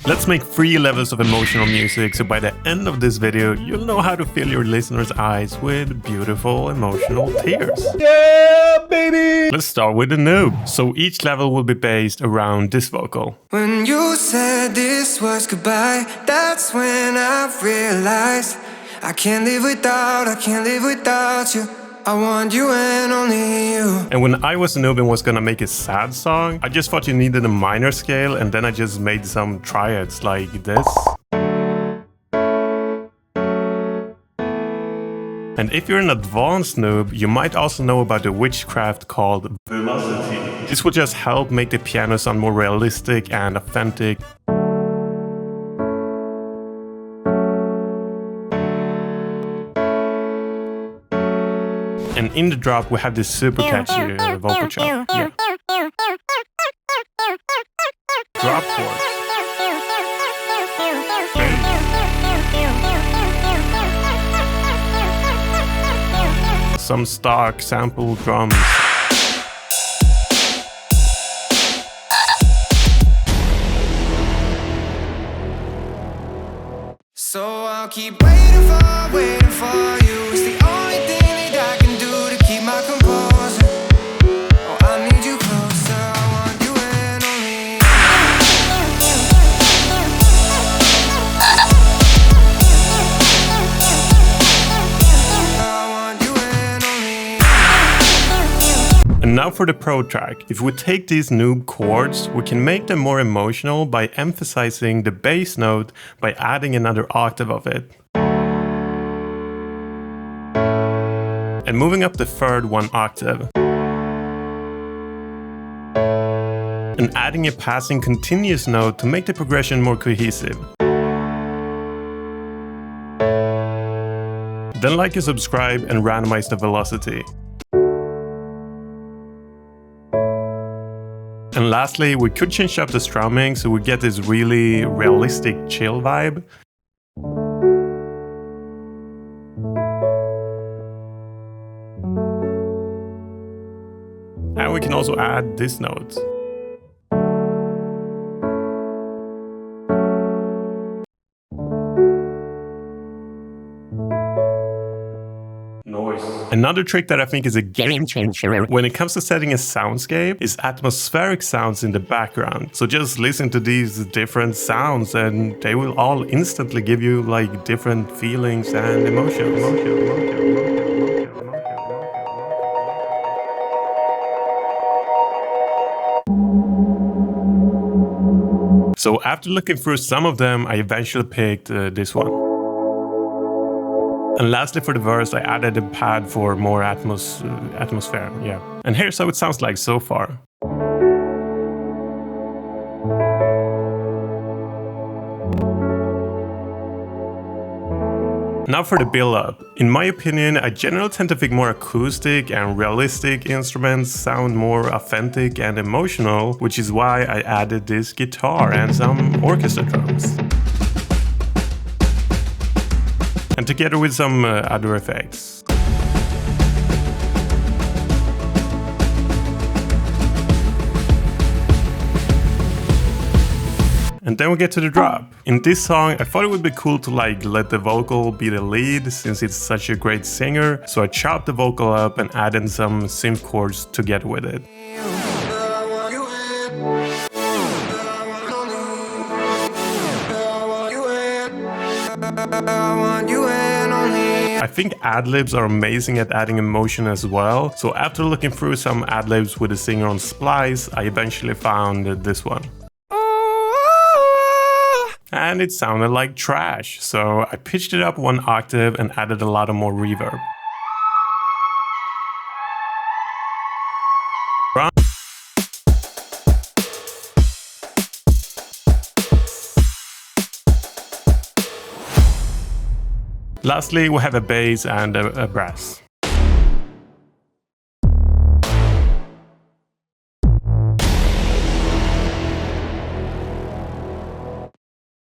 Let's make 3 levels of emotional music, so by the end of this video, you'll know how to fill your listeners' eyes with beautiful emotional tears. Yeah, baby! Let's start with the NOOB. So each level will be based around this vocal. When you said this was goodbye, that's when I realized I can't live without you. I want you and only you. And when I was a NOOB and was gonna make a sad song, I just thought you needed a minor scale, and then I just made some triads like this. And if you're an advanced NOOB, you might also know about the witchcraft called velocity. This will just help make the piano sound more realistic and authentic. And in the drop, we have this super catchy vocal chop. Yeah. Drop chord. Some stock sample drums. So I'll keep waiting for you. It's the only thing that I can do to keep my composure. Oh, I need you closer. I want you and only I want you and only. And now for the pro track. If we take these NOOB chords, we can make them more emotional by emphasizing the bass note by adding another octave of it. And moving up the third 1 octave. And adding a passing continuous note to make the progression more cohesive. Then like and subscribe and randomize the velocity. And lastly, we could change up the strumming so we get this really realistic chill vibe. And we can also add this note. Another trick that I think is a game changer when it comes to setting a soundscape is atmospheric sounds in the background. So just listen to these different sounds and they will all instantly give you like different feelings and emotions. So after looking through some of them, I eventually picked this one. And lastly, for the verse, I added a pad for more atmosphere, yeah. And here's how it sounds like so far. Now for the build-up. In my opinion, I generally tend to think more acoustic and realistic instruments sound more authentic and emotional, which is why I added this guitar and some orchestra drums. And together with some other effects. And then we get to the drop. In this song, I thought it would be cool to like let the vocal be the lead since it's such a great singer. So I chopped the vocal up and added some synth chords together with it. I think ad-libs are amazing at adding emotion as well, so after looking through some ad-libs with the singer on Splice, I eventually found this one. And it sounded like trash, so I pitched it up 1 octave and added a lot of more reverb. Lastly, we have a bass and a brass.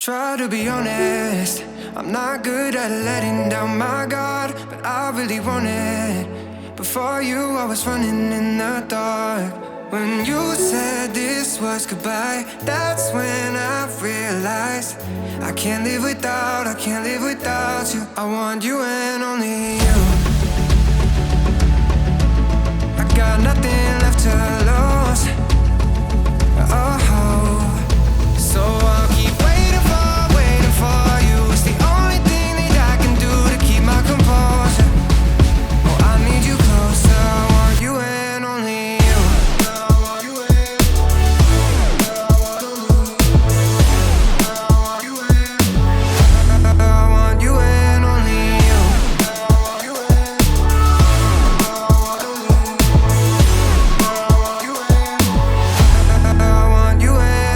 Try to be honest, I'm not good at letting down my guard, but I really want it. Before you, I was running in the dark. When you said this was goodbye, that's when I realized I can't live without you. I want you and only you. I got nothing left to lose. Oh, so I'll keep waiting for you. It's the only thing that I can do to keep my composure. Oh, I need you closer. I want you and only you. I want you and I want you and I want you and only you. I want you and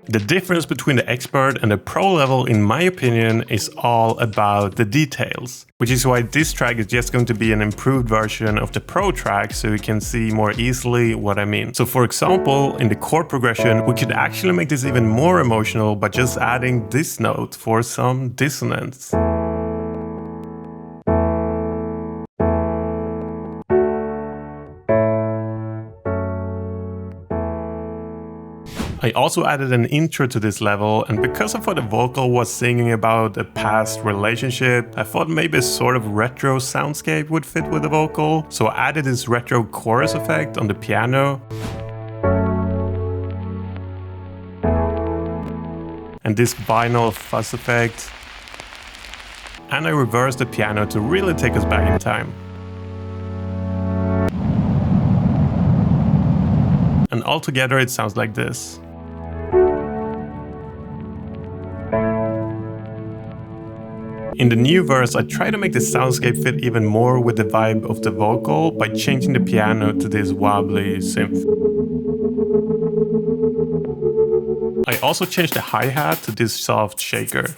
The difference between the expert and the pro level, in my opinion, is all about the details. Which is why this track is just going to be an improved version of the pro track, so you can see more easily what I mean. So for example, in the chord progression, we could actually make this even more emotional by just adding this note for some dissonance. I also added an intro to this level, and because of what the vocal was singing about a past relationship, I thought maybe a sort of retro soundscape would fit with the vocal, so I added this retro chorus effect on the piano. And this binaural fuzz effect. And I reversed the piano to really take us back in time. And altogether it sounds like this. In the new verse, I try to make the soundscape fit even more with the vibe of the vocal by changing the piano to this wobbly synth. I also changed the hi-hat to this soft shaker.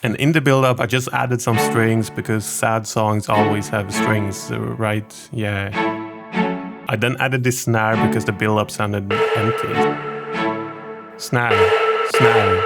And in the build-up, I just added some strings because sad songs always have strings, right? Yeah. I then added this snare because the build-up sounded empty. Snare, snare.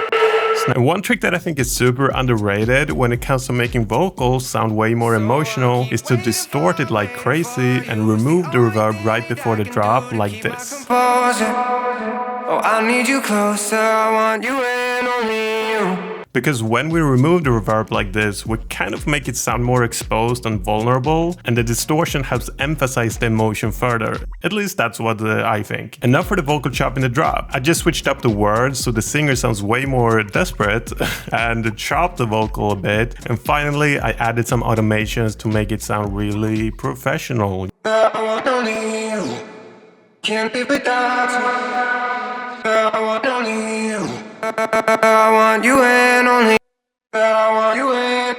One trick that I think is super underrated when it comes to making vocals sound way more emotional is to distort it like crazy and remove the reverb right before the drop like this. Oh, I need you closer, I want you and only you. Because when we remove the reverb like this, we kind of make it sound more exposed and vulnerable, and the distortion helps emphasize the emotion further. At least that's what I think. And now for the vocal chop in the drop. I just switched up the words so the singer sounds way more desperate and chopped the vocal a bit. And finally, I added some automations to make it sound really professional. I want only you. Can't be without you. I want only you. I want you and only. I want you and.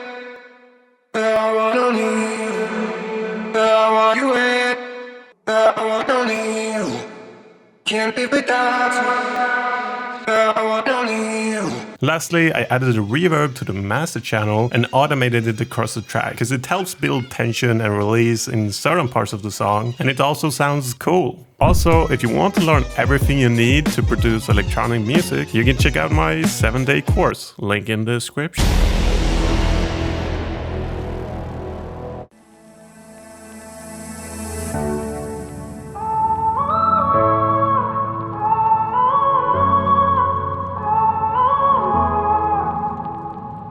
I want only you. I want you and. I want only you. Can't be without you. I want only you. Lastly, I added a reverb to the master channel and automated it across the track because it helps build tension and release in certain parts of the song, and it also sounds cool. Also, if you want to learn everything you need to produce electronic music, you can check out my 7-day course, link in the description.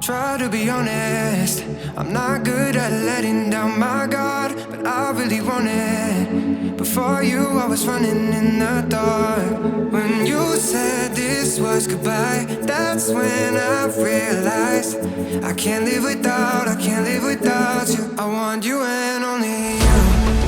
Try to be honest, I'm not good at letting down my guard, but I really want it. Before you, I was running in the dark. When you said this was goodbye, that's when I realized I can't live without you. I want you and only you.